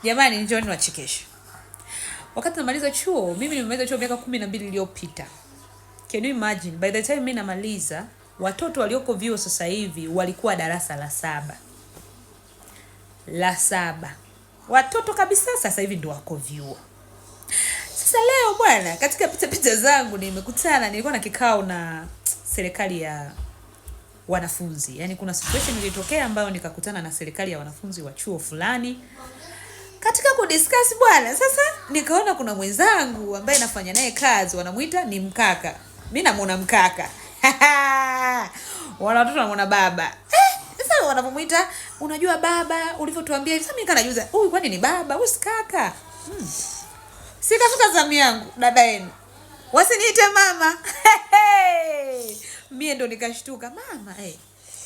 Jamani, njoni wachekeshe. Wakati namaliza chuo, mimi nimemaliza chuo miaka 12 iliyopita. Can you imagine? By the time mimi namaliza, watoto walioko vyuo sasa hivi walikuwa darasa la 7. La 7. Watoto kabisa sasa hivi ndio wako vyuo. Sasa leo bwana, katika pita zangu nilikuwa na kikao na serikali ya wanafunzi. Yaani kuna situation ilitokea ambayo nikakutana na serikali ya wanafunzi wa chuo fulani. Katika kudiscuss bwana, sasa nikaona kuna mwenzangu ambaye nafanya naye kazi, wanamuita ni mkaka. Mimi namuona mkaka. Wala watoto wanamuona baba. Sasa wanamuita, unajua baba, ulivyotuambia hivi. Sasa mimi kanajuza, huyu kwani ni baba, huyu si kaka? Sikafika zamu yangu, dada yenu. Wasiniite mama. Mimi ndo nikashtuka, mama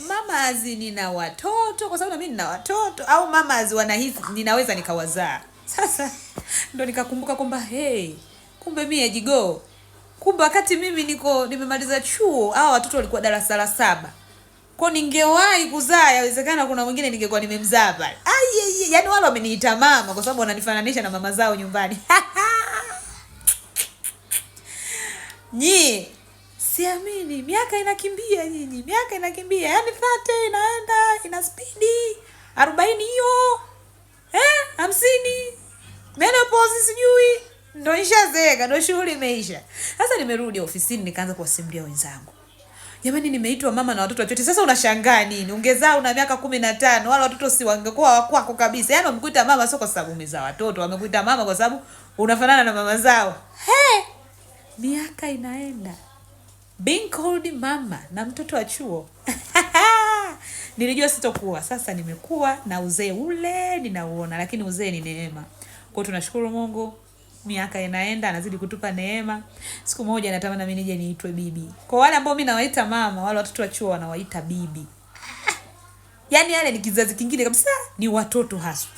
mama azi nina watoto kwa sababu na mimi nina watoto, au mama azi wanahisi ninaweza nikawazaa. Sasa ndo nikakumbuka kwamba kumbe mimi ejigo. Kumbe wakati mimi nimemaliza chuo, hao watoto walikuwa darasa la 7. Kwa ningewahi kuzaa, yawezekana kuna mwingine ningekuwa nimemzaa pale. Yaani wale wameniita mama kwa sababu wananifananisha na mama zao nyumbani. Siamini, miaka inakimbia nyinyi, miaka inakimbia. Yaani 30 inaenda, ina speedi. 40 hiyo. 50. Menopause sijui. Ndio nishazeeka, ndio shughuli imeisha. Sasa nimerudi ofisini nikaanza kuwasimulia wenzangu. Jamani, nimeitwa mama na watoto wachote. Sasa unashangaa nini? Ungezaa una miaka 15, wala watoto si wangekuwa wakwako kabisa. Yaani wamekuita mama sio kwa sababu umezaa watoto, wamekuita mama kwa sababu unafanana na mama zao. Miaka inaenda. Being called mama na mtoto wa chuo. Nilijua sitokuwa. Sasa nimekuwa na uzee ule ninauona, lakini uzee ni neema. Kwa tunashukuru Mungu, miaka inaenda, anazidi kutupa neema. Siku moja natamani mimi nije niitwe bibi. Kwa wale ambao mimi nawaita mama, wale watoto wa chuo wanawaita bibi. Yaani yale ni kizazi kingine kabisa, ni watoto haswa.